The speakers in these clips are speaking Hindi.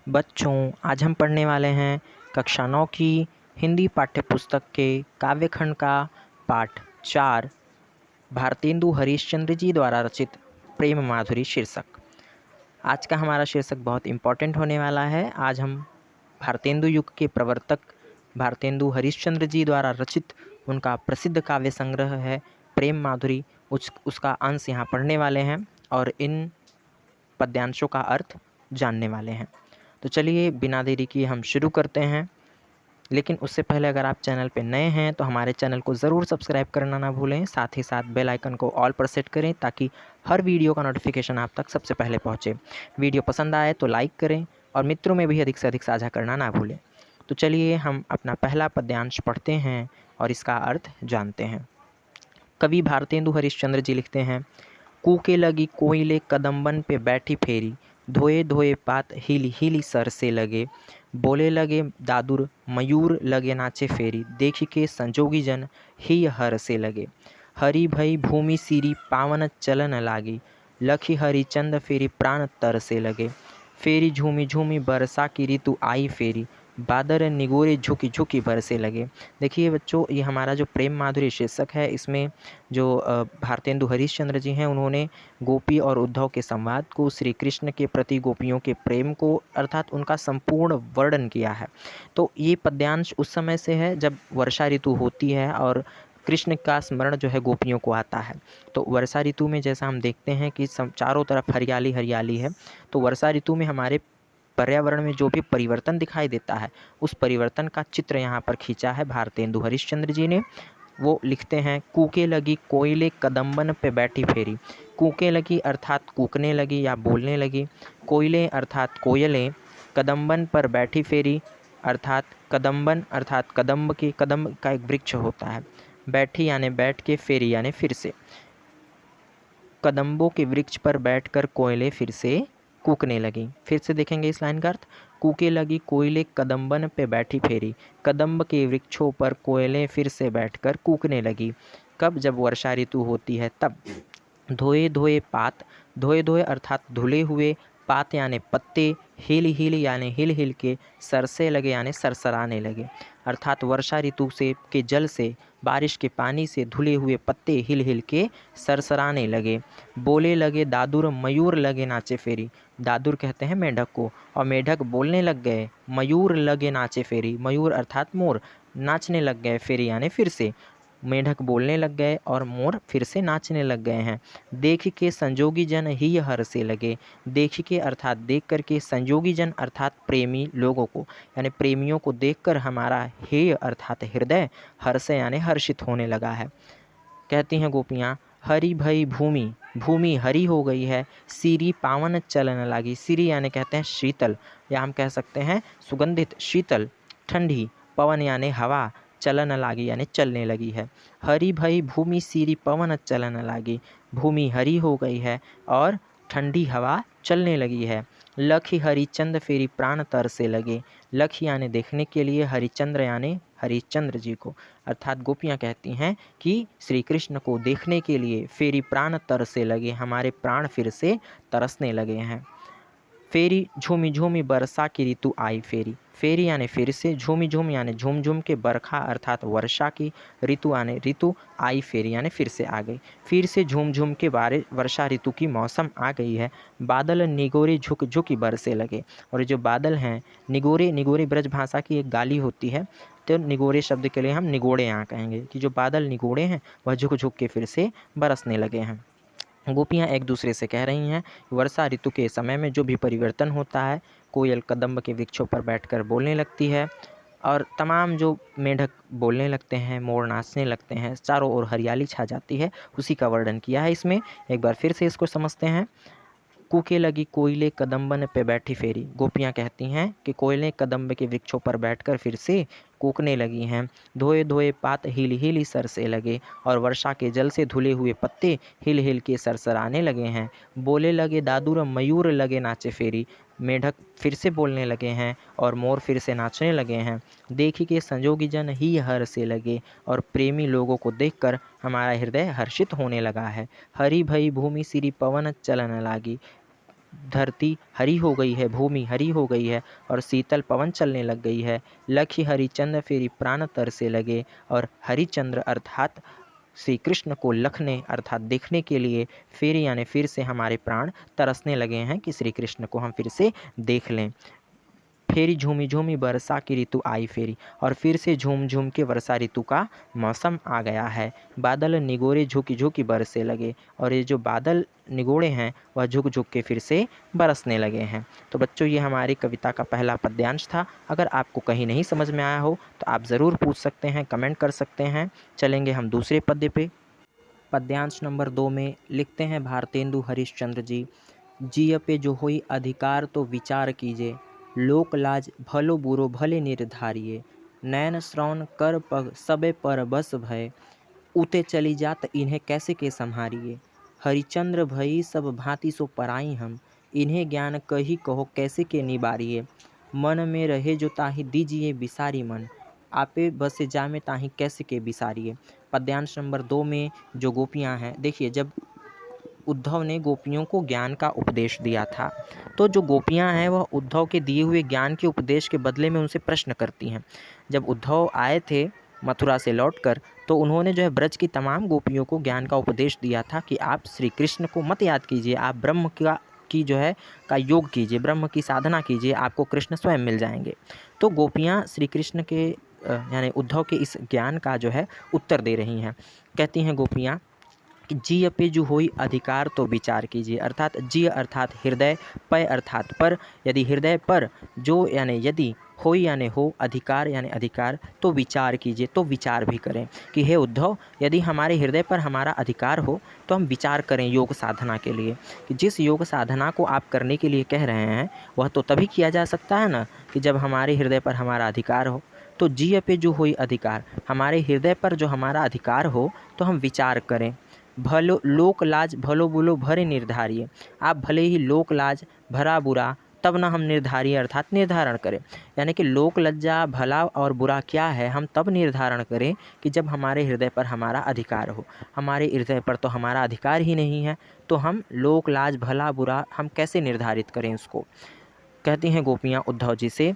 बच्चों, आज हम पढ़ने वाले हैं कक्षा 9 की हिंदी पाठ्य पुस्तक के काव्यखंड का पाठ 4 भारतेंदु हरीशचंद्र जी द्वारा रचित प्रेम माधुरी शीर्षक। आज का हमारा शीर्षक बहुत इम्पोर्टेंट होने वाला है। आज हम भारतेंदु युग के प्रवर्तक भारतेंदु हरीशचंद्र जी द्वारा रचित उनका प्रसिद्ध काव्य संग्रह है प्रेम माधुरी, उसका अंश यहाँ पढ़ने वाले हैं और इन पद्यांशों का अर्थ जानने वाले हैं। तो चलिए बिना देरी किए हम शुरू करते हैं। लेकिन उससे पहले अगर आप चैनल पे नए हैं तो हमारे चैनल को ज़रूर सब्सक्राइब करना ना भूलें, साथ ही साथ बेल आइकन को ऑल पर सेट करें ताकि हर वीडियो का नोटिफिकेशन आप तक सबसे पहले पहुंचे। वीडियो पसंद आए तो लाइक करें और मित्रों में भी अधिक से अधिक साझा करना ना भूलें। तो चलिए हम अपना पहला पद्यांश पढ़ते हैं और इसका अर्थ जानते हैं। कवि भारतेंदु हरीशचंद्र जी लिखते हैं, कूके लगी कोयले कदम्बन पे बैठी फेरी, धोए धोए पात हिली हिली सर से लगे, बोले लगे दादुर मयूर लगे नाचे फेरी, देखी के संजोगी जन ही हर से लगे। हरी भई भूमि सीरी पावन चलन लागी, लखी हरी चंद फेरी प्राण तर से लगे। फेरी झूमी झूमी बरसा की ऋतु आई फेरी, बादर निगोरे झुकी झुकी बरसे लगे। देखिए बच्चों, ये हमारा जो प्रेम माधुरी शीर्षक है, इसमें जो भारतेंदु हरीशचंद्र जी हैं उन्होंने गोपी और उद्धव के संवाद को, श्री कृष्ण के प्रति गोपियों के प्रेम को अर्थात उनका संपूर्ण वर्णन किया है। तो ये पद्यांश उस समय से है जब वर्षा ऋतु होती है और कृष्ण का स्मरण जो है गोपियों को आता है। तो वर्षा ऋतु में जैसा हम देखते हैं कि चारों तरफ हरियाली हरियाली है, तो वर्षा ऋतु में हमारे पर्यावरण में जो भी परिवर्तन दिखाई देता है उस परिवर्तन का चित्र यहाँ पर खींचा है भारतेंदु हरीशचंद्र जी ने। वो लिखते हैं, कूके लगी कोयले कदम्बन पे बैठी फेरी। कूके लगी अर्थात कूकने लगी या बोलने लगी, कोयले अर्थात कोयलें, कदम्बन पर बैठी फेरी अर्थात कदम्बन अर्थात कदम्ब का एक वृक्ष होता है, बैठी यानी बैठ के, फेरी यानी फिर से। कदम्बों के वृक्ष पर बैठकर कोयले फिर से कूकने लगी। फिर से देखेंगे इस लाइन का अर्थ, कूके लगी कोयले कदम्बन पे बैठी फेरी, कदम्ब के वृक्षों पर कोयलें फिर से बैठकर कूकने लगी। कब? जब वर्षा ऋतु होती है तब। धोए धोए पात, धोए धोए अर्थात धुले हुए, पात यानी पत्ते, हिल हिल यानी हिल हिल के, सरसे लगे यानी सरसराने लगे, अर्थात वर्षा ऋतु से के जल से, बारिश के पानी से धुले हुए पत्ते हिल हिल के सरसराने लगे। बोले लगे दादुर मयूर लगे नाचे फेरी, दादुर कहते हैं मेढक को, और मेढक बोलने लग गए, मयूर लगे नाचे फेरी, मयूर अर्थात मोर नाचने लग गए, फेरी यानी फिर से। मेढक बोलने लग गए और मोर फिर से नाचने लग गए हैं। देख के संजोगी जन ही हर से लगे, देख के अर्थात देख करके, संजोगी जन अर्थात प्रेमी लोगों को यानी प्रेमियों को देखकर हमारा हेय अर्थात हृदय हर्ष यानी हर्षित होने लगा है। कहती हैं गोपियाँ, हरी भई भूमि, भूमि हरी हो गई है, सीरी पावन चलन लागी, सीरी यानी कहते हैं शीतल, या हम कह सकते हैं सुगंधित, शीतल ठंडी, पवन यानी हवा, चलन लागी यानी चलने लगी है। हरी भई भूमि सीरी पवन चलन लागी, भूमि हरी हो गई है और ठंडी हवा चलने लगी है। लखी हरिचंद फेरी प्राण तर से लगे, लख यानी देखने के लिए, हरिचंद्र यानी हरिश्चंद्र जी को, अर्थात गोपियाँ कहती हैं कि श्री कृष्ण को देखने के लिए फेरी प्राण तर से लगे, हमारे प्राण फिर से तरसने लगे हैं। फेरी झूमी झूमी बरसा की ऋतु आई फेरी, फेरी यानी फिर से, झूमी झूम यानी झूम झूम के, बरखा अर्थात वर्षा की, ऋतु यानी ऋतु, आई फेरी यानी फिर से आ गई, फिर से झूम झूम के बारिश वर्षा ऋतु की मौसम आ गई है। बादल निगोरे झुक झुकी बरसे लगे, और जो बादल हैं निगोरे, निगोरे ब्रज भाषा की एक गाली होती है, तो निगोरे शब्द के लिए हम निगोड़े यहाँ कहेंगे कि जो बादल निगोड़े हैं वह झुक झुक के फिर से बरसने लगे हैं। गोपियाँ एक दूसरे से कह रही हैं, वर्षा ऋतु के समय में जो भी परिवर्तन होता है, कोयल कदम्ब के वृक्षों पर बैठकर बोलने लगती है और तमाम जो मेढक बोलने लगते हैं, मोर नाचने लगते हैं, चारों ओर हरियाली छा जाती है, उसी का वर्णन किया है इसमें। एक बार फिर से इसको समझते हैं। कूके लगी कोयले कदम्बन पे बैठी फेरी, गोपियाँ कहती हैं कि कोयलें कदम्ब के वृक्षों पर बैठकर फिर से कूकने लगी हैं। धोए धोए पात हिल हिली सर से लगे, और वर्षा के जल से धुले हुए पत्ते हिल हिल के सरसराने लगे हैं। बोले लगे दादुर मयूर लगे नाचे फेरी, मेढक फिर से बोलने लगे हैं और मोर फिर से नाचने लगे हैं। देखी के संजोगी जन ही हर से लगे, और प्रेमी लोगों को देखकर हमारा हृदय हर्षित होने लगा है। हरी भई भूमि सिरी पवन चलन लागी, धरती हरी हो गई है, भूमि हरी हो गई है और शीतल पवन चलने लग गई है। लखी हरिचंद्र फेरी प्राण तरसे लगे, और हरिचंद्र अर्थात श्री कृष्ण को लखने अर्थात देखने के लिए फिर यानी फिर से हमारे प्राण तरसने लगे हैं कि श्री कृष्ण को हम फिर से देख लें। फेरी झूमी झूमी वर्षा की ऋतु आई फेरी, और फिर से झूम झूम के वर्षा ऋतु का मौसम आ गया है। बादल निगोरे झुकी झुकी बरसने लगे, और ये जो बादल निगोड़े हैं वह झुक झुक के फिर से बरसने लगे हैं। तो बच्चों, ये हमारी कविता का पहला पद्यांश था। अगर आपको कहीं नहीं समझ में आया हो तो आप ज़रूर पूछ सकते हैं, कमेंट कर सकते हैं। चलेंगे हम दूसरे पद्य पे। पद्यांश नंबर 2 में लिखते हैं भारतेंदु हरिश्चंद्र जी, जिय पे जो होई अधिकार तो विचार कीजिए, लोक लाज भलो बुरो भले निर्धारिये, नैन श्रवण कर पग सबे पर बस भय, उते चली जात इन्हें कैसे के संहारिये, हरिचंद्र भई सब भांति सो पराई हम, इन्हें ज्ञान कही कहो कैसे के निबारिये, मन में रहे जो ताहि दीजिए बिसारी मन, आपे बसे जामे ताहि कैसे के बिसारिये। पद्यांश नंबर 2 में जो गोपियाँ हैं, देखिए जब उद्धव ने गोपियों को ज्ञान का उपदेश दिया था, तो जो गोपियां हैं वह उद्धव के दिए हुए ज्ञान के उपदेश के बदले में उनसे प्रश्न करती हैं। जब उद्धव आए थे मथुरा से लौटकर, तो उन्होंने जो है ब्रज की तमाम गोपियों को ज्ञान का उपदेश दिया था कि आप श्री कृष्ण को मत याद कीजिए, आप ब्रह्म की जो है का योग कीजिए, ब्रह्म की साधना कीजिए, आपको कृष्ण स्वयं मिल जाएंगे। तो गोपियाँ श्री कृष्ण के यानी उद्धव के इस ज्ञान का जो है उत्तर दे रही हैं। कहती हैं गोपियाँ कि जिय पे जो होई अधिकार तो विचार कीजिए, अर्थात जिय अर्थात हृदय, पय अर्थात पर, यदि हृदय पर जो यानी यदि होई यानी हो, अधिकार यानी अधिकार, तो विचार कीजिए, तो विचार भी करें कि हे उद्धव, यदि हमारे हृदय पर हमारा अधिकार हो तो हम विचार करें योग साधना के लिए, कि जिस योग साधना को आप करने के लिए कह रहे हैं वह तो तभी किया जा सकता है ना कि जब हमारे हृदय पर हमारा अधिकार हो। तो जिय पे जो होई अधिकार, हमारे हृदय पर जो हमारा अधिकार हो तो हम विचार करें। भलो लोक लाज भलो बुलो भरे निर्धारिये, आप भले ही लोक लाज भरा बुरा तब ना हम निर्धारिये अर्थात निर्धारण करें, यानी कि लोक लज्जा भला और बुरा क्या है हम तब निर्धारण करें कि जब हमारे हृदय पर हमारा अधिकार हो। हमारे हृदय पर तो हमारा अधिकार ही नहीं है, तो हम लोक लाज भला बुरा हम कैसे निर्धारित करें उसको। कहती हैं गोपियाँ उद्धव जी से,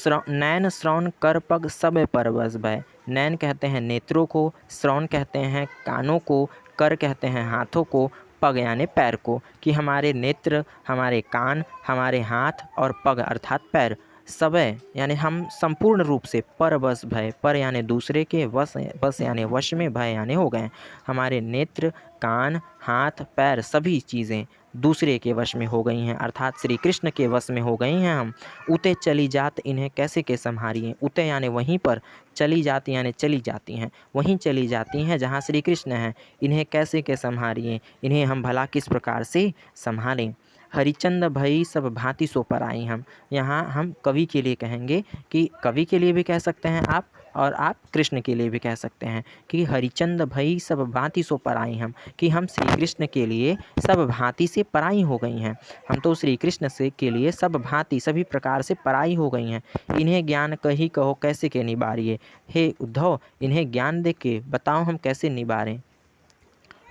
नैन श्रवण कर पग सब पर बस भय, नैन कहते हैं नेत्रों को, श्रवण कहते हैं कानों को, कर कहते हैं हाथों को, पग यानी पैर को, कि हमारे नेत्र, हमारे कान, हमारे हाथ और पग अर्थात पैर, सबय यानी हम संपूर्ण रूप से पर बस भय, पर यानी दूसरे के वश, बस यानी वश में, भय यानी हो गए। हमारे नेत्र, कान, हाथ, पैर सभी चीज़ें दूसरे के वश में हो गई हैं, अर्थात श्री कृष्ण के वश में हो गई हैं हम। उते चली जात इन्हें कैसे के संहारिये, उते यानी वहीं पर, चली जाती यानी चली जाती हैं, वहीं चली जाती हैं जहाँ श्री कृष्ण हैं, इन्हें कैसे के संहारिये, इन्हें हम भला किस प्रकार से संभालें। हरिचंद भई सब भांति सो पर आई हम, यहाँ हम कवि के लिए कहेंगे कि कवि के लिए भी कह सकते हैं आप, और आप कृष्ण के लिए भी कह सकते हैं कि हरिचंद भई सब भांति सो पराई हम, कि हम श्री कृष्ण के लिए सब भांति से पराई हो गई हैं, हम तो श्री कृष्ण से के लिए सब भांति सभी प्रकार से पराई हो गई हैं। इन्हें ज्ञान कही कहो कैसे के निबारिये, हे उद्धव इन्हें ज्ञान दे के बताओ हम कैसे निबारें।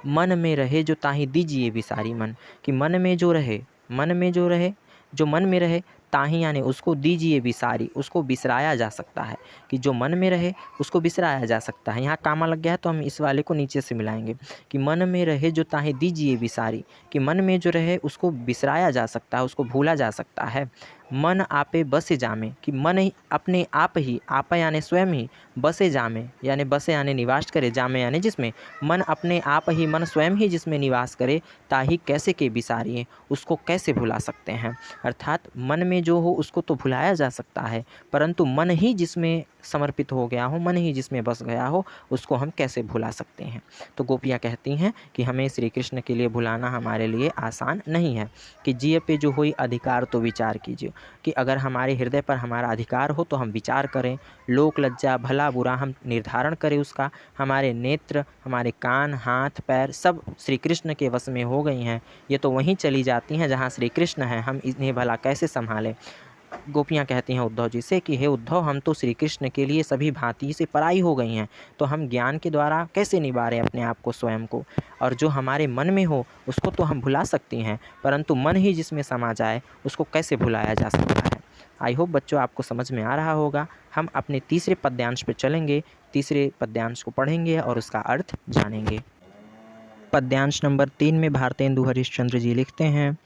मन में रहे जो ताहि दीजिए विसारी मन, कि मन में जो रहे, मन में जो रहे, जो मन में रहे ताहि यानी उसको दीजिए विसारी, उसको बिसराया जा सकता है, कि जो मन में रहे उसको बिसराया जा सकता है। यहाँ कामा लग गया है तो हम इस वाले को नीचे से मिलाएंगे कि मन में रहे जो ताहि दीजिए विसारी, कि मन में जो रहे उसको बिसराया जा सकता है, उसको भूला जा सकता है। मन आपे बसे जामे, कि मन ही अपने आप ही, आप यानी स्वयं ही, बसे जामे यानी बसे यानी निवास करे, जामे यानी जिसमें, मन अपने आप ही, मन स्वयं ही जिसमें निवास करे, ताही कैसे के बिसारिये, उसको कैसे भुला सकते हैं। अर्थात मन में जो हो उसको तो भुलाया जा सकता है, परंतु मन ही जिसमें समर्पित हो गया हो, मन ही जिसमें बस गया हो, उसको हम कैसे भुला सकते हैं। तो गोपियाँ कहती हैं कि हमें श्री कृष्ण के लिए भुलाना हमारे लिए आसान नहीं है, कि जिय पे जो हुई अधिकार तो विचार कीजिए, कि अगर हमारे हृदय पर हमारा अधिकार हो तो हम विचार करें, लोक लज्जा भला बुरा हम निर्धारण करें उसका। हमारे नेत्र, हमारे कान, हाथ, पैर सब श्री कृष्ण के वश में हो गई हैं, ये तो वहीं चली जाती हैं जहाँ श्री कृष्ण हैं, हम इन्हें भला कैसे संभालें। गोपियाँ कहती हैं उद्धव जी से कि हे उद्धव, हम तो श्री कृष्ण के लिए सभी भांति से पराई हो गई हैं, तो हम ज्ञान के द्वारा कैसे निवारें अपने आप को, स्वयं को। और जो हमारे मन में हो उसको तो हम भुला सकती हैं, परंतु मन ही जिसमें समा जाए उसको कैसे भुलाया जा सकता है। आई होप बच्चों आपको समझ में आ रहा होगा। हम अपने तीसरे पद्यांश पे चलेंगे, तीसरे पद्यांश को पढ़ेंगे और उसका अर्थ जानेंगे। पद्यांश नंबर 3 में भारतेंदु हरिश्चंद्र जी लिखते हैं,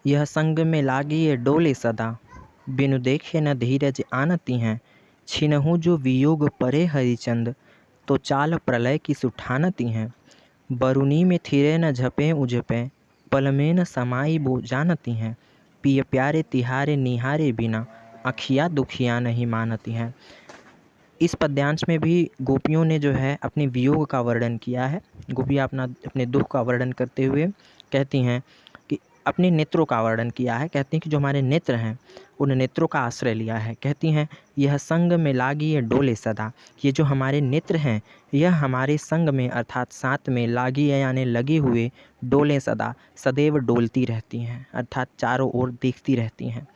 यह संग में लागी ये डोले सदा, बिनु देखे न धीरज आनती हैं। छिनहु जो वियोग परे हरिचंद, तो चाल प्रलय की सुठानती हैं। बरुनी में थिरे न झपे उझपे, पल में न समाई बो जानती हैं। पिय प्यारे तिहारे निहारे बिना, अखिया दुखिया नहीं मानती हैं। इस पद्यांश में भी गोपियों ने जो है अपने वियोग का वर्णन किया है। गोपियाँ अपने दुख का वर्णन करते हुए कहती हैं कि अपने नेत्रों का वर्णन किया है। कहती हैं कि जो हमारे नेत्र हैं उन नेत्रों का आश्रय लिया है। कहती हैं, यह संग में लागी ये डोले सदा, ये जो हमारे नेत्र हैं यह हमारे संग में अर्थात साथ में लागी है यानी लगे हुए, डोले सदा सदैव डोलती रहती हैं अर्थात चारों ओर देखती रहती हैं।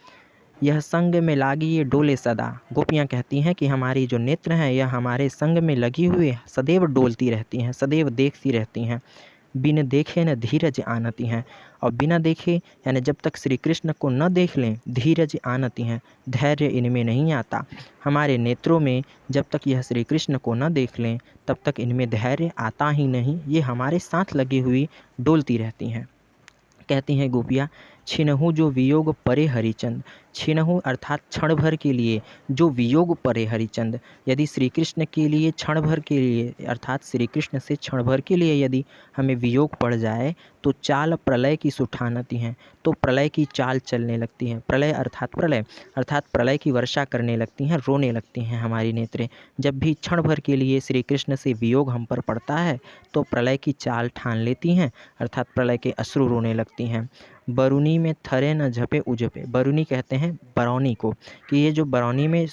यह संग में लागी ये डोले सदा, गोपियाँ कहती हैं कि हमारी जो नेत्र हैं यह हमारे संग में लगी हुई सदैव डोलती रहती हैं, सदैव देखती रहती हैं। बिन देखे न धीरज आनती हैं, और बिना देखे यानी जब तक श्री कृष्ण को न देख लें, धीरज आनती हैं, धैर्य इनमें नहीं आता। हमारे नेत्रों में जब तक यह श्री कृष्ण को न देख लें तब तक इनमें धैर्य आता ही नहीं, ये हमारे साथ लगी हुई डोलती रहती हैं। कहती हैं गोपियाँ, छिनहु जो वियोग परे हरिचंद, छिनहु अर्थात क्षण भर के लिए, जो वियोग परे हरिचंद, यदि श्री कृष्ण के लिए क्षण भर के लिए अर्थात श्री कृष्ण से क्षण भर के लिए यदि हमें वियोग पड़ जाए तो चाल प्रलय की सुठानती हैं, तो प्रलय की चाल चलने लगती हैं। प्रलय अर्थात प्रलय की वर्षा करने लगती हैं, रोने लगती हैं हमारी नेत्रें। जब भी क्षण भर के लिए श्री कृष्ण से वियोग हम पर पड़ता है तो प्रलय की चाल ठान लेती हैं अर्थात प्रलय के अश्रु रोने लगती हैं। बरुनी में थरे न झपे उझपे, बरुनी कहते हैं बरौनी को, कि ये जो बरौनी में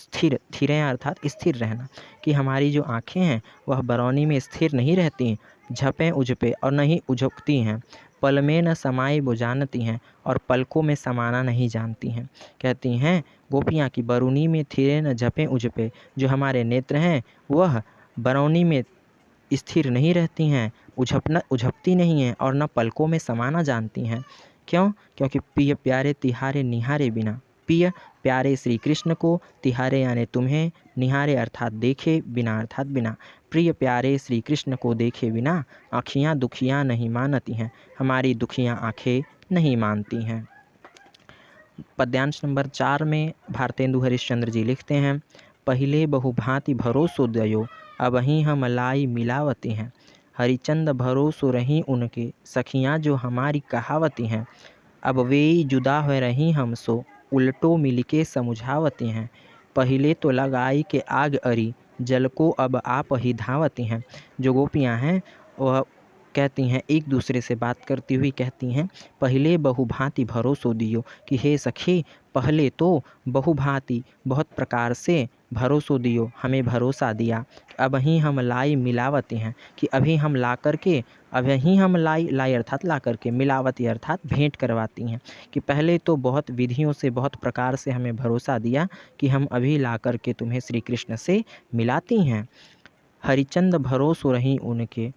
थिरे अर्थात स्थिर रहना, कि हमारी जो आँखें हैं वह बरौनी में स्थिर नहीं रहती, झपें उझपे और नहीं उझकती हैं। पल में न समाई वो जानती हैं, और पलकों में समाना नहीं जानती हैं। कहती हैं गोपियाँ की बरुनी में थिरे न झपें उझपे, जो हमारे नेत्र हैं वह बरौनी में स्थिर नहीं रहती हैं, उझपती नहीं हैं और न पलकों में समाना जानती हैं। क्यों? क्योंकि प्रिय प्यारे तिहारे निहारे बिना, प्रिय प्यारे श्री कृष्ण को, तिहारे यानी तुम्हें, निहारे अर्थात देखे, बिना अर्थात बिना, प्रिय प्यारे श्री कृष्ण को देखे बिना आँखियाँ दुखियाँ नहीं मानती हैं, हमारी दुखियाँ आँखें नहीं मानती हैं। पद्यांश नंबर 4 में भारतेंदु हरिश्चंद्र जी लिखते हैं, पहिले बहुभांति भरोसो दयो, अबहीं हम लाई मिलावती हैं। हरिचंद भरोसो रही उनके, सखियाँ जो हमारी कहावती हैं। अब वे जुदा हो रही हमसो, उल्टो मिलके समझावती हैं। पहिले तो लगाई के आग अरी, जल को अब आप ही धावती हैं। जो गोपियाँ हैं वह कहती हैं, एक दूसरे से बात करती हुई कहती हैं, पहले बहुभांति भरोसो दियो, कि हे सखी पहले तो बहुभांति बहुत प्रकार से भरोसो दियो, हमें भरोसा दिया। अब ही हम लाई मिलावती हैं, कि अभी हम ला करके, अभी हम लाई अर्थात ला करके, मिलावती अर्थात भेंट करवाती हैं, कि पहले तो बहुत विधियों से बहुत प्रकार से हमें भरोसा दिया कि हम अभी ला करके तुम्हें श्री कृष्ण से मिलाती हैं। हरिचंद भरोसो रही उनके,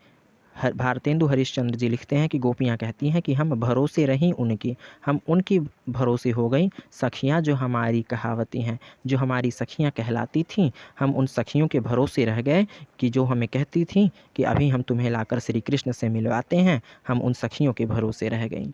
भारतेंदु हरिश्चंद्र जी लिखते हैं कि गोपियाँ कहती हैं कि हम भरोसे रहीं उनकी, हम उनकी भरोसे हो गई। सखियाँ जो हमारी कहावती हैं, जो हमारी सखियाँ कहलाती थीं, हम उन सखियों के भरोसे रह गए कि जो हमें कहती थीं कि अभी हम तुम्हें लाकर श्री कृष्ण से मिलवाते हैं, हम उन सखियों के भरोसे रह गई।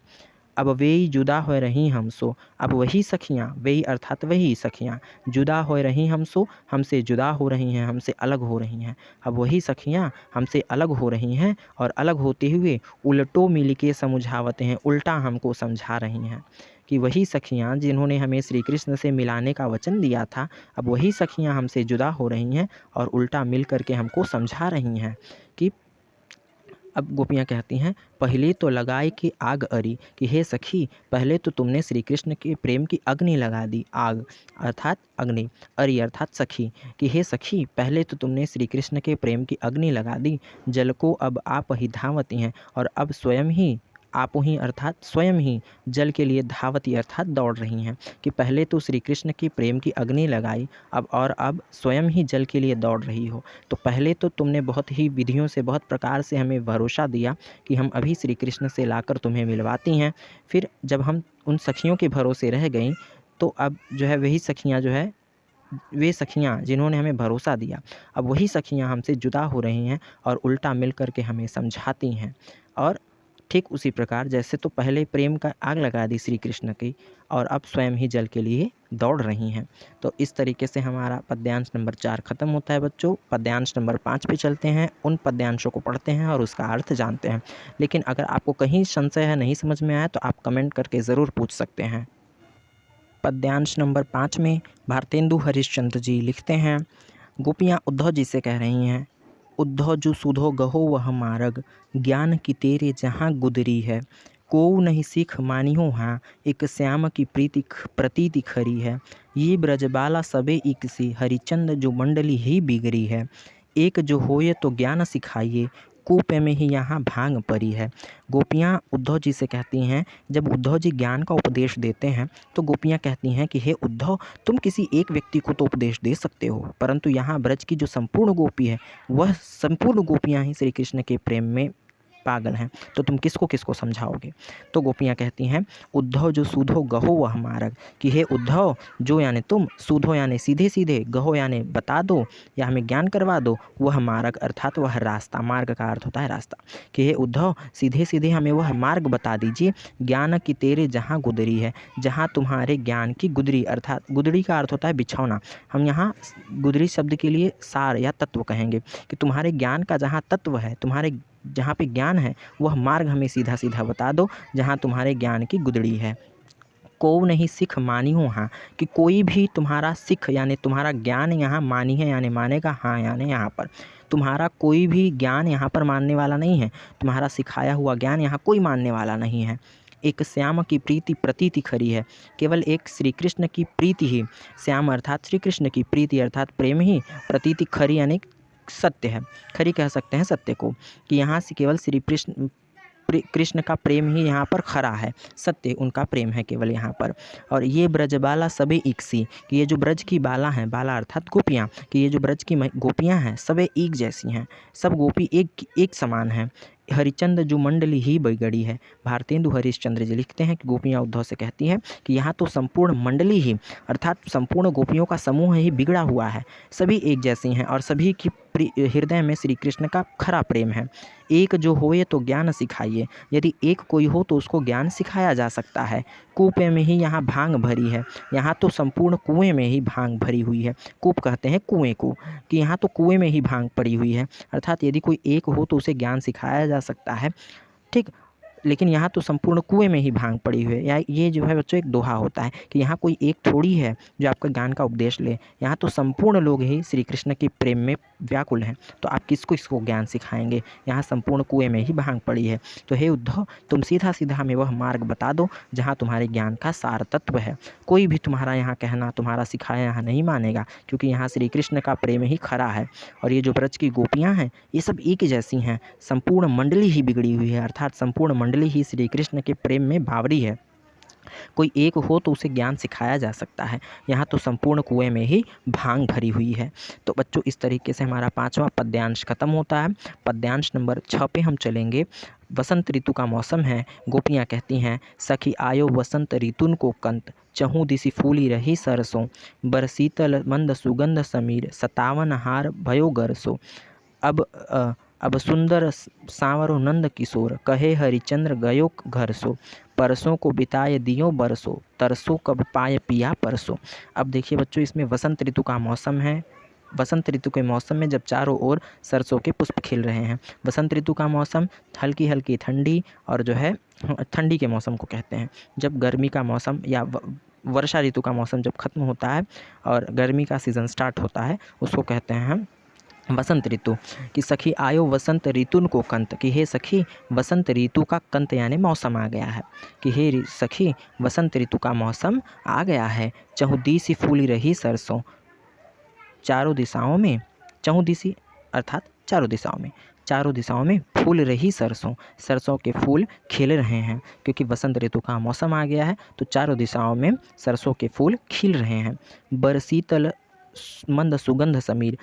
अब वेई जुदा हो रही हमसो, अब वही सखियाँ, वेई अर्थात वही सखियाँ, जुदा हो रही हमसो, हमसे जुदा हो रही हैं, हमसे अलग हो रही हैं। अब वही सखियाँ हमसे अलग हो रही हैं और अलग होते हुए उल्टो मिल के समझावते हैं, उल्टा हमको समझा रही हैं। कि वही सखियाँ जिन्होंने हमें श्री कृष्ण से मिलाने का वचन दिया था, अब वही सखियाँ हमसे जुदा हो रही हैं और उल्टा मिल करके हमको समझा रही हैं। कि अब गोपियाँ कहती हैं, पहले तो लगाए कि आग अरी, कि हे सखी पहले तो तुमने श्री कृष्ण के प्रेम की अग्नि लगा दी, आग अर्थात अग्नि, अरी अर्थात सखी, कि हे सखी पहले तो तुमने श्री कृष्ण के प्रेम की अग्नि लगा दी, जल को अब आप ही धावती हैं, और अब स्वयं ही आप ही अर्थात स्वयं ही जल के लिए धावती अर्थात दौड़ रही हैं। कि पहले तो श्री कृष्ण की प्रेम की अग्नि लगाई, अब स्वयं ही जल के लिए दौड़ रही हो। तो पहले तो तुमने बहुत ही विधियों से, बहुत प्रकार से हमें भरोसा दिया कि हम अभी श्री कृष्ण से लाकर तुम्हें मिलवाती हैं। फिर जब हम उन सखियों के भरोसे रह गईं, तो अब जो है वही सखियाँ जो है, वे सखियाँ जिन्होंने हमें भरोसा दिया, अब वही सखियाँ हमसे जुदा हो रही हैं और उल्टा मिल कर के हमें समझाती हैं। और ठीक उसी प्रकार जैसे तो पहले प्रेम का आग लगा दी श्री कृष्ण की, और अब स्वयं ही जल के लिए दौड़ रही हैं। तो इस तरीके से हमारा पद्यांश नंबर 4 ख़त्म होता है बच्चों। पद्यांश नंबर 5 पे चलते हैं, उन पद्यांशों को पढ़ते हैं और उसका अर्थ जानते हैं। लेकिन अगर आपको कहीं संशय है, नहीं समझ में आया, तो आप कमेंट करके ज़रूर पूछ सकते हैं। पद्यांश नंबर 5 में भारतेंदु हरिश्चंद्र जी लिखते हैं, गोपियाँ उद्धव जी से कह रही हैं, उद्धव जो सुधो गहो वह मार्ग, ज्ञान की तेरे जहाँ गुदरी है। कोऊ नहीं सीख मानियो हाँ, एक श्याम की प्रतीति खरी है। ये ब्रजबाला सबे एक सी, हरिचंद जो मंडली ही बिगड़ी है। एक जो होए तो ज्ञान सिखाइए, कूपे में ही यहाँ भांग परी है। गोपियाँ उद्धव जी से कहती हैं, जब उद्धव जी ज्ञान का उपदेश देते हैं तो गोपियाँ कहती हैं कि हे उद्धव, तुम किसी एक व्यक्ति को तो उपदेश दे सकते हो, परंतु यहाँ ब्रज की जो संपूर्ण गोपी है, वह संपूर्ण गोपियाँ ही श्री कृष्ण के प्रेम में पागल हैं, तो तुम किसको किसको समझाओगे। तो गोपियाँ कहती हैं, उद्धव जो सूधो गहो वह मार्ग, कि हे उद्धव, जो यानी तुम, सूधो यानी सीधे सीधे, गहो यानी बता दो या हमें ज्ञान करवा दो, वह मार्ग अर्थात वह रास्ता, मार्ग का अर्थ होता है रास्ता, कि हे उद्धव सीधे सीधे हमें वह मार्ग बता दीजिए। ज्ञान की तेरे जहाँ गुदरी है, जहाँ तुम्हारे ज्ञान की गुदरी, अर्थात गुदरी का अर्थ होता है बिछौना, हम यहाँ गुदरी शब्द के लिए सार या तत्व कहेंगे, कि तुम्हारे ज्ञान का जहाँ तत्व है, तुम्हारे जहाँ पे ज्ञान है, वह मार्ग हमें सीधा सीधा बता दो, जहाँ तुम्हारे ज्ञान की गुदड़ी है। को नहीं सिख मानी हो हाँ, कि कोई भी तुम्हारा सिख यानी तुम्हारा ज्ञान यहाँ मानी है यानी मानेगा हाँ, यानी यहाँ पर तुम्हारा कोई भी ज्ञान यहाँ पर मानने वाला नहीं है, तुम्हारा सिखाया हुआ ज्ञान यहाँ कोई मानने वाला नहीं है। एक श्याम की प्रतीति खरी है, केवल एक श्री कृष्ण की प्रीति ही, श्याम अर्थात श्री कृष्ण की प्रीति अर्थात प्रेम ही, प्रतीति खरी यानी सत्य है, खरी कह सकते हैं सत्य को, कि यहाँ से केवल श्री कृष्ण का प्रेम ही यहाँ पर खरा है, सत्य उनका प्रेम है केवल यहाँ पर। और ये ब्रजबाला सबे एक सी, कि ये जो ब्रज की बाला हैं, बाला अर्थात गोपियाँ, कि ये जो ब्रज की गोपियाँ हैं सबे एक जैसी हैं, सब गोपी एक समान हैं। हरिचंद जो मंडली ही बिगड़ी है। भारतेंदु हरिश्चंद्र जी लिखते हैं कि गोपियाँ उद्धव से कहती हैं कि यहाँ तो संपूर्ण मंडली ही अर्थात संपूर्ण गोपियों का समूह ही बिगड़ा हुआ है, सभी एक जैसी हैं और सभी की हृदय में श्री कृष्ण का खरा प्रेम है। एक जो होए तो ज्ञान सिखाइए, यदि एक कोई हो तो उसको ज्ञान सिखाया जा सकता है। कूपे में ही यहाँ भांग भरी है, यहाँ तो संपूर्ण कुएं में ही भांग भरी हुई है। कूप कहते हैं कुएं को, कि यहाँ तो कुएं में ही भांग पड़ी हुई है, अर्थात यदि कोई एक हो तो उसे ज्ञान सिखाया जा सकता है, ठीक, लेकिन यहाँ तो संपूर्ण कुएं में ही भांग पड़ी हुई है। या ये जो है बच्चों एक दोहा होता है कि यहाँ कोई एक थोड़ी है जो आपका ज्ञान का उपदेश ले, यहाँ तो संपूर्ण लोग ही श्री कृष्ण के प्रेम में व्याकुल हैं, तो आप किसको इसको ज्ञान सिखाएंगे, यहाँ संपूर्ण कुएं में ही भांग पड़ी है। तो हे उद्धव, तुम सीधा सीधा हमें वह मार्ग बता दो जहाँ तुम्हारे ज्ञान का सार तत्व है। कोई भी तुम्हारा यहाँ कहना, तुम्हारा सिखाया यहाँ नहीं मानेगा, क्योंकि यहाँ श्री कृष्ण का प्रेम ही खरा है। और ये जो ब्रज की गोपियाँ हैं ये सब एक जैसी हैं, संपूर्ण मंडली ही बिगड़ी हुई है, अर्थात संपूर्ण मंडली ही श्री कृष्ण के प्रेम में बावरी है। कोई एक हो तो उसे ज्ञान सिखाया जा सकता है, यहाँ तो संपूर्ण कुएं में ही भांग भरी हुई है। तो बच्चों इस तरीके से हमारा 5वां पद्यांश खत्म होता है। पद्यांश नंबर 6 पे हम चलेंगे। वसंत ऋतु का मौसम है, गोपियाँ कहती हैं, सखी आयो वसंत ऋतुन को कंत, चहु दिशि फूली रही सरसों, बरसीतल मंद सुगंध समीर, सतावन हार भयो गरसो। अब सुंदर सांवरो नंद किशोर, कहे हरिचंद्र गयो घर सो, परसों को बिताए दियो बरसो, तरसो कब पाए पिया परसो। अब देखिए बच्चों, इसमें वसंत ऋतु का मौसम है। वसंत ऋतु के मौसम में जब चारों ओर सरसों के पुष्प खिल रहे हैं, वसंत ऋतु का मौसम हल्की हल्की ठंडी, और जो है ठंडी के मौसम को कहते हैं। जब गर्मी का मौसम या वर्षा ऋतु का मौसम जब खत्म होता है और गर्मी का सीज़न स्टार्ट होता है, उसको कहते हैं हम वसंत ऋतु। कि सखी आयो वसंत ऋतुन को कंत, कि हे सखी वसंत ऋतु का कंत यानी मौसम आ गया है, कि हे सखी वसंत ऋतु का मौसम आ गया है। चहुदिशि फूली रही सरसों, चारों दिशाओं में, चहुदिशि अर्थात चारों दिशाओं में, चारों दिशाओं में फूल रही सरसों, सरसों के फूल खिल रहे हैं क्योंकि वसंत ऋतु का मौसम आ गया है, तो चारों दिशाओं में सरसों के फूल खिल रहे हैं। बरसीतल मंद सुगंध समीर,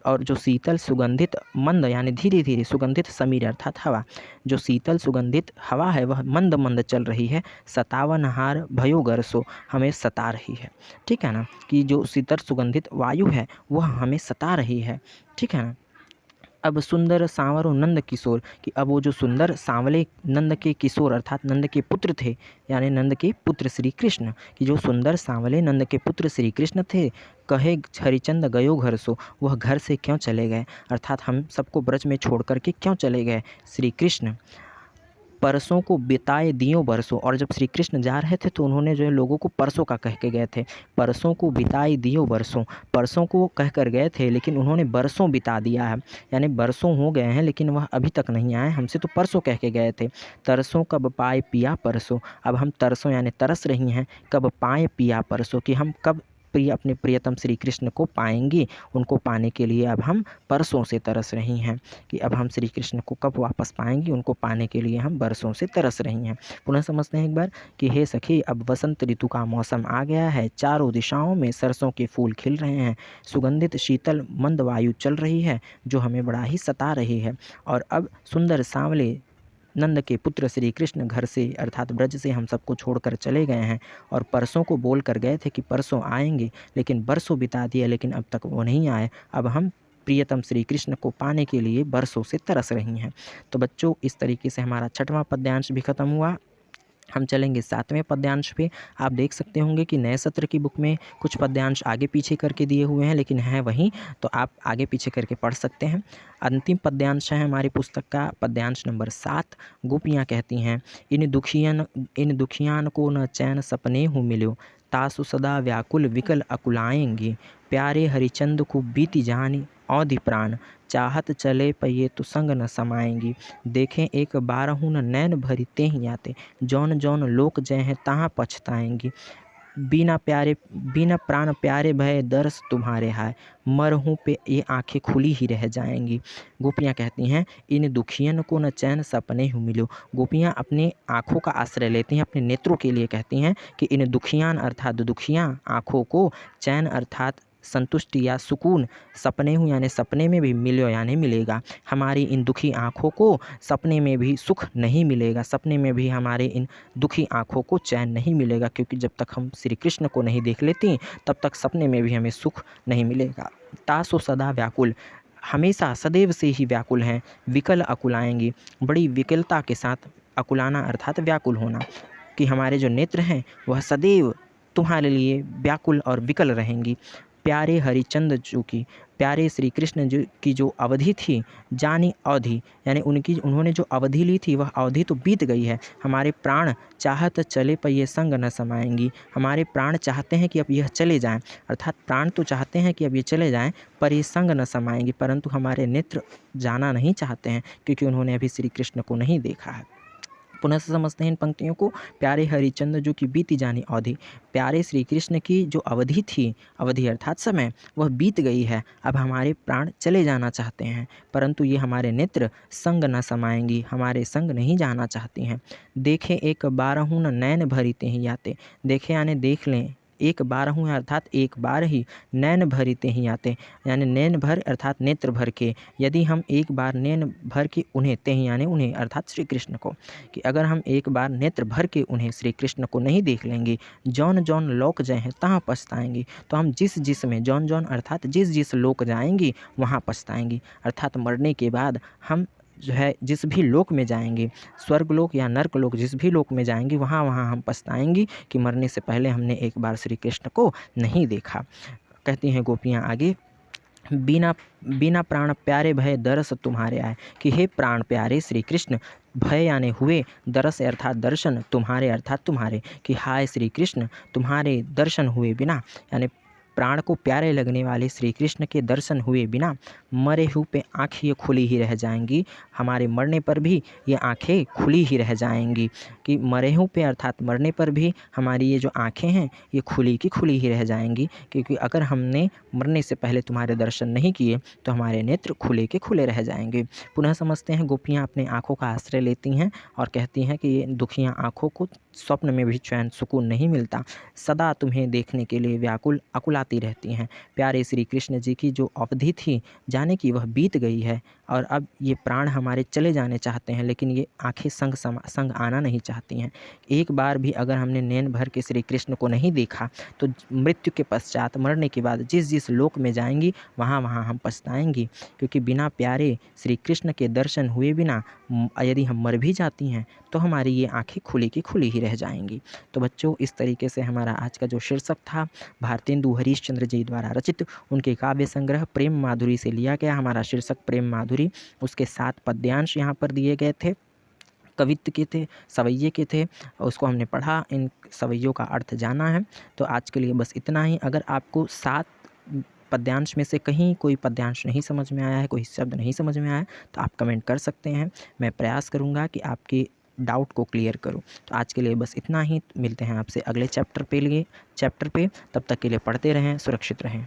और जो शीतल सुगंधित मंद यानी धीरे धीरे सुगंधित समीर अर्थात हवा, जो शीतल सुगंधित हवा है वह मंद मंद चल रही है। सतावन हार भयो गरसो, हमें सता रही है, ठीक है ना, कि जो शीतल सुगंधित वायु है वह हमें सता रही है, ठीक है ना। अब सुंदर सांवरो नंद किशोर, कि अब वो जो सुंदर सांवले नंद के किशोर अर्थात नंद के पुत्र थे, यानी नंद के पुत्र श्री कृष्ण, कि जो सुंदर सांवले नंद के पुत्र श्री कृष्ण थे, कहे हरिचंद गयो घर सो, वह घर से क्यों चले गए, अर्थात हम सबको ब्रज में छोड़ करके क्यों चले गए श्री कृष्ण। परसों को बिताए दियों बरसों, और जब श्री कृष्ण जा रहे थे तो उन्होंने जो है लोगों को परसों का कह के गए थे। परसों को बिताए दियों बरसों, परसों को कह कर गए थे लेकिन उन्होंने बरसों बिता दिया है, यानी बरसों हो गए हैं लेकिन वह अभी तक नहीं आए, हमसे तो परसों कह के गए थे। तरसों कब पाए पिया परसों, अब हम तरसों यानी तरस रही हैं, कब पाए पिया परसों, कि हम कब अपने प्रियतम श्री कृष्ण को पाएंगी, उनको पाने के लिए अब हम परसों से तरस रही हैं, कि अब हम श्री कृष्ण को कब वापस पाएंगी, उनको पाने के लिए हम बरसों से तरस रही हैं। पुनः समझते हैं एक बार कि हे सखी, अब वसंत ऋतु का मौसम आ गया है, चारों दिशाओं में सरसों के फूल खिल रहे हैं, सुगंधित शीतल मंद वायु चल रही है जो हमें बड़ा ही सता रही है, और अब सुंदर सांवले नंद के पुत्र श्री कृष्ण घर से अर्थात ब्रज से हम सबको छोड़कर चले गए हैं, और परसों को बोल कर गए थे कि परसों आएंगे, लेकिन बरसों बिता दिया लेकिन अब तक वो नहीं आए। अब हम प्रियतम श्री कृष्ण को पाने के लिए बरसों से तरस रही हैं। तो बच्चों, इस तरीके से हमारा 6वां पद्यांश भी खत्म हुआ। हम चलेंगे 7वें पद्यांश पे। आप देख सकते होंगे कि नए सत्र की बुक में कुछ पद्यांश आगे पीछे करके दिए हुए हैं, लेकिन हैं वहीं, तो आप आगे पीछे करके पढ़ सकते हैं। अंतिम पद्यांश है हमारी पुस्तक का पद्यांश नंबर 7। गोपियाँ कहती हैं, इन दुखियान को न चैन सपने हूँ मिलो, तासु सदा व्याकुल विकल अकुलाएंगी, प्यारे हरिचंद को बीती जानी औधि प्राण, चाहत चले पहिए तो संग न समाएंगी, देखें एक बार हूँ न नैन भरी ते ही आते, जौन जौन लोक जय हैं तहाँ पछताएंगी, बिना प्राण प्यारे भय दर्श तुम्हारे हाय, मर हूँ पे ये आंखें खुली ही रह जाएंगी। गोपियाँ कहती हैं, इन दुखियन को न चैन सपने ही मिलो। गोपियाँ अपने आँखों का आश्रय लेती हैं, अपने नेत्रों के लिए कहती हैं कि इन दुखियान अर्थात दुखियाँ आँखों को, चैन अर्थात संतुष्टि या सुकून, सपने हूँ यानी सपने में भी मिलो यानी मिलेगा, हमारी इन दुखी आँखों को सपने में भी सुख नहीं मिलेगा, सपने में भी हमारे इन दुखी आँखों को चैन नहीं मिलेगा, क्योंकि जब तक हम श्री कृष्ण को नहीं देख लेती तब तक सपने में भी हमें सुख नहीं मिलेगा। तासो सदा व्याकुल, हमेशा सदैव से ही व्याकुल हैं, विकल अकुलाएंगी, बड़ी विकलता के साथ, अकुलाना अर्थात व्याकुल होना, कि हमारे जो नेत्र हैं वह सदैव तुम्हारे लिए व्याकुल और विकल रहेंगी। प्यारे हरिचंद जो की, प्यारे श्री कृष्ण जो की जो अवधि थी, जानी अवधि यानी उन्होंने जो अवधि ली थी वह अवधि तो बीत गई है, हमारे प्राण चाहत चले पर ये संग न समाएंगी, हमारे प्राण चाहते हैं कि अब यह चले जाएं, अर्थात प्राण तो चाहते हैं कि अब ये चले जाएं पर ये संग न समाएंगी, परंतु हमारे नेत्र जाना नहीं चाहते हैं क्योंकि उन्होंने अभी श्री कृष्ण को नहीं देखा है। पुनः से समझते हैं इन पंक्तियों को। प्यारे हरिचंद जो कि बीती जानी अवधि, प्यारे श्री कृष्ण की जो अवधि थी, अवधि अर्थात समय, वह बीत गई है, अब हमारे प्राण चले जाना चाहते हैं, परंतु ये हमारे नेत्र संग न समाएंगी, हमारे संग नहीं जाना चाहती हैं। देखे एक बारहूँ न नैन भरीते ही आते, देखे यानी देख लें, एक बार हूँ अर्थात एक बार ही, नैन भरीते ही आते यानी नैन भर अर्थात नेत्र भर के, यदि हम एक बार नैन भर के उन्हें ते ही यानी उन्हें अर्थात श्री कृष्ण को, कि अगर हम एक बार नेत्र भर के उन्हें श्री कृष्ण को नहीं देख लेंगे, जौन जौन लोक जय हैं तहाँ पछताएंगी, तो हम जिस में जौन जौन अर्थात जिस लोक जाएंगी वहाँ पछताएंगी, अर्थात मरने के बाद हम जो है जिस भी लोक में जाएंगे, स्वर्ग लोक या नर्क लोक, जिस भी लोक में जाएंगे वहाँ हम पछताएंगी कि मरने से पहले हमने एक बार श्री कृष्ण को नहीं देखा। कहती हैं गोपियाँ आगे, बिना प्राण प्यारे भय दरस तुम्हारे आए, कि हे प्राण प्यारे श्री कृष्ण, भय यानी हुए, दरस अर्थात दर्शन, तुम्हारे अर्थात तुम्हारे, कि हाय श्री कृष्ण तुम्हारे दर्शन हुए बिना, यानी प्राण को प्यारे लगने वाले श्री कृष्ण के दर्शन हुए बिना मरे हुए पे आँख ये खुली ही रह जाएंगी। हमारे मरने पर भी ये आँखें खुली ही रह जाएंगी कि मरे हुए पे अर्थात मरने पर भी हमारी ये जो आँखें हैं ये खुली की खुली ही रह जाएंगी, क्योंकि अगर हमने मरने से पहले तुम्हारे दर्शन नहीं किए तो हमारे नेत्र खुले के खुले रह जाएंगे। पुनः समझते हैं, गोपियाँ अपने आँखों का आश्रय लेती हैं और कहती हैं कि ये दुखियाँ आँखों को स्वप्न में भी चैन सुकून नहीं मिलता, सदा तुम्हें देखने के लिए व्याकुल अकुलाती रहती हैं। प्यारे श्री कृष्ण जी की जो अवधि थी जाने की वह बीत गई है और अब ये प्राण हमारे चले जाने चाहते हैं, लेकिन ये आँखें संग आना नहीं चाहती हैं। एक बार भी अगर हमने नैन भर के श्री कृष्ण को नहीं देखा तो मृत्यु के पश्चात मरने के बाद जिस जिस लोक में जाएंगी वहाँ वहाँ हम पछताएंगी, क्योंकि बिना प्यारे श्री कृष्ण के दर्शन हुए बिना यदि हम मर भी जाती हैं तो हमारी ये आँखें खुली की खुली ही रह जाएंगी। तो बच्चों, इस तरीके से हमारा आज का जो शीर्षक था भारतेंदु हरीशचंद्र जी द्वारा रचित उनके काव्य संग्रह प्रेम माधुरी से लिया गया हमारा शीर्षक प्रेम माधुरी। उसके 7 पद्यांश यहाँ पर दिए गए थे, कवित्व के थे, सवैये के थे, उसको हमने पढ़ा, इन सवैयों का अर्थ जाना है। तो आज के लिए बस इतना ही। अगर आपको 7 पद्यांश में से कहीं कोई पद्यांश नहीं समझ में आया है, कोई शब्द नहीं समझ में आया है, तो आप कमेंट कर सकते हैं। मैं प्रयास करूँगा कि आपके डाउट को क्लियर करूँ। तो आज के लिए बस इतना ही। मिलते हैं आपसे अगले चैप्टर पे। तब तक के लिए पढ़ते रहें, सुरक्षित रहें।